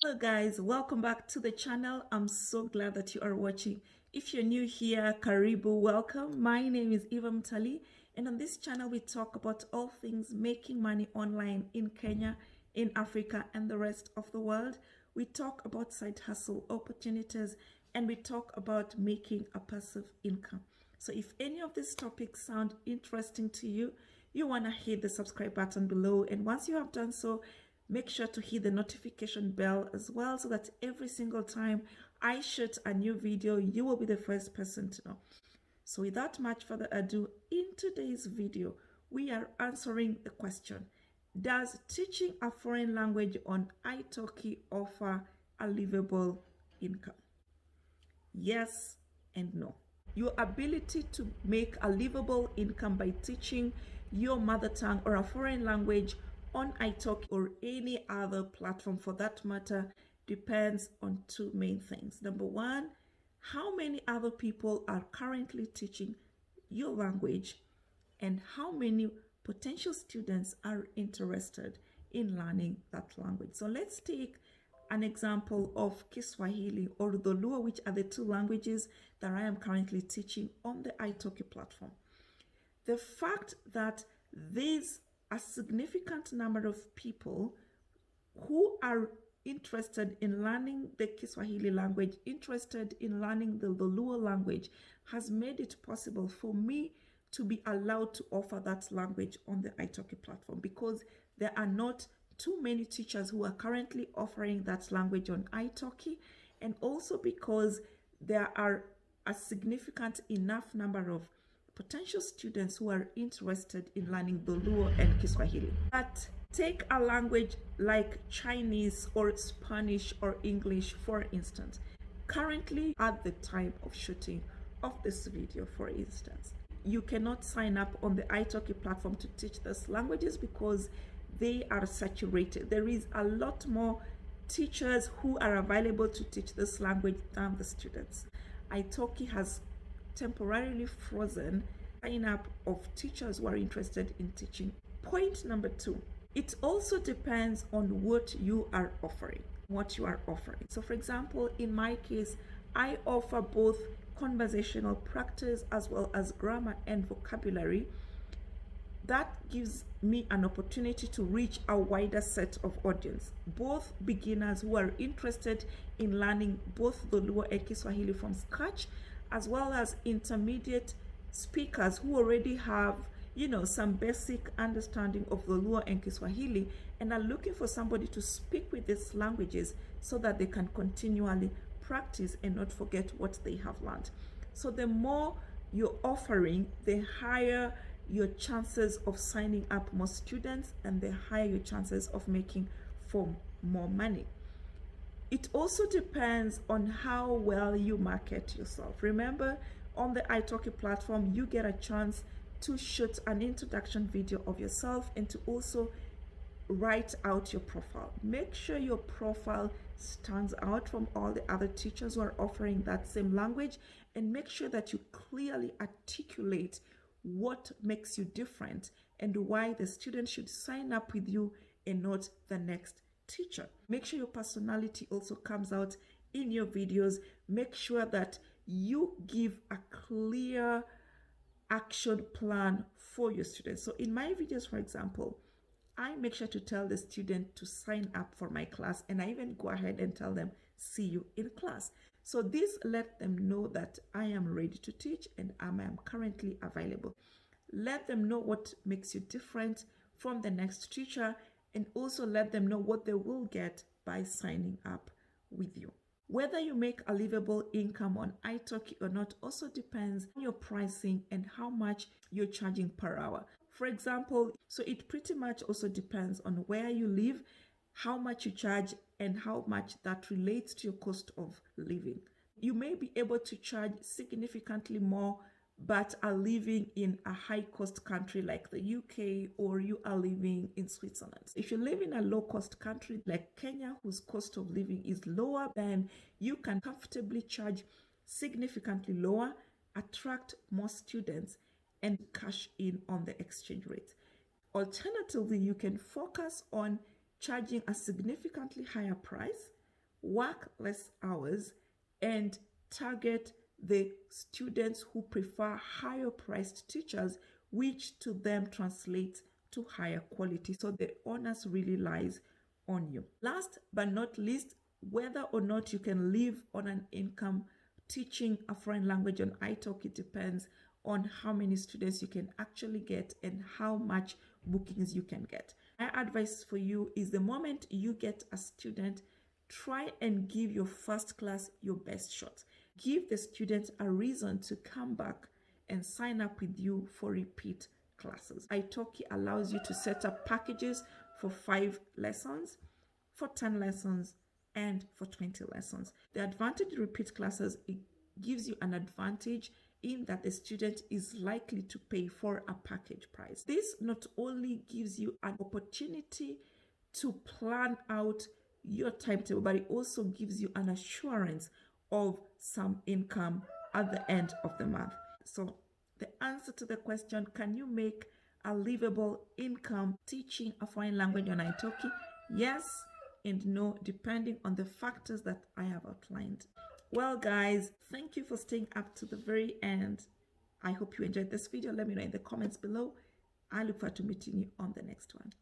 Hello guys, welcome back to the channel. I'm so glad that you are watching. If you're new here, karibu, welcome. My name is Eva Mtali, and on this channel we talk about all things making money online in Kenya, in Africa, and the rest of the world. We talk about side hustle opportunities, and we talk about making a passive income. So if any of these topics sound interesting to you, you want to hit the subscribe button below, and once you have done so, make sure to hit the notification bell as well so that every single time I shoot a new video, you will be the first person to know. So without much further ado, in today's video, we are answering the question, does teaching a foreign language on iTalki offer a livable income? Yes and no. Your ability to make a livable income by teaching your mother tongue or a foreign language on iTalki or any other platform for that matter depends on two main things. Number one, how many other people are currently teaching your language and how many potential students are interested in learning that language. So let's take an example of Kiswahili or the Luo, which are the two languages that I am currently teaching on the iTalki platform. The fact that there's a significant number of people who are interested in learning the Kiswahili language, interested in learning the Luo language, has made it possible for me to be allowed to offer that language on the iTalki platform, because there are not too many teachers who are currently offering that language on iTalki, and also because there are a significant enough number of potential students who are interested in learning the Luo and Kiswahili. But take a language like Chinese or Spanish or English, for instance. Currently, at the time of shooting of this video, for instance, you cannot sign up on the iTalki platform to teach these languages because they are saturated. There is a lot more teachers who are available to teach this language than the students. iTalki has temporarily frozen sign up of teachers who are interested in teaching. Point number two, it also depends on what you are offering. So for example, in my case, I offer both conversational practice as well as grammar and vocabulary. That gives me an opportunity to reach a wider set of audience, both beginners who are interested in learning both the Luo and Kiswahili from scratch, as well as intermediate speakers who already have, some basic understanding of the Luo and Kiswahili and are looking for somebody to speak with these languages so that they can continually practice and not forget what they have learned. So the more you're offering, the higher your chances of signing up more students and the higher your chances of making more money. It also depends on how well you market yourself. Remember, on the iTalki platform, you get a chance to shoot an introduction video of yourself and to also write out your profile. Make sure your profile stands out from all the other teachers who are offering that same language, and make sure that you clearly articulate what makes you different and why the student should sign up with you and not the next teacher. Make sure your personality also comes out in your videos. Make sure that you give a clear action plan for your students. So in my videos, for example, I make sure to tell the student to sign up for my class, and I even go ahead and tell them, see you in class. So this let them know that I am ready to teach and I am currently available. Let them know what makes you different from the next teacher, and also let them know what they will get by signing up with you. Whether you make a livable income on iTalki or not also depends on your pricing and how much you're charging per hour. For example, so it pretty much also depends on where you live, how much you charge, and how much that relates to your cost of living. You may be able to charge significantly more but are living in a high-cost country like the UK, or you are living in Switzerland. If you live in a low-cost country like Kenya, whose cost of living is lower, then you can comfortably charge significantly lower, attract more students, and cash in on the exchange rate. Alternatively, you can focus on charging a significantly higher price work less hours, and target the students who prefer higher priced teachers, which to them translates to higher quality. So the onus really lies on you. Last but not least, whether or not you can live on an income teaching a foreign language on iTalki depends on how many students you can actually get and how much bookings you can get. My advice for you is the moment you get a student, try and give your first class your best shot. Give the student a reason to come back and sign up with you for repeat classes. iTalki allows you to set up packages for 5 lessons, for 10 lessons, and for 20 lessons. The advantage of repeat classes, it gives you an advantage in that the student is likely to pay for a package price. This not only gives you an opportunity to plan out your timetable, but it also gives you an assurance of some income at the end of the month. So the answer to the question, can you make a livable income teaching a foreign language on iTalki? Yes and no, depending on the factors that I have outlined. Well, guys, thank you for staying up to the very end. I hope you enjoyed this video. Let me know in the comments below. I look forward to meeting you on the next one.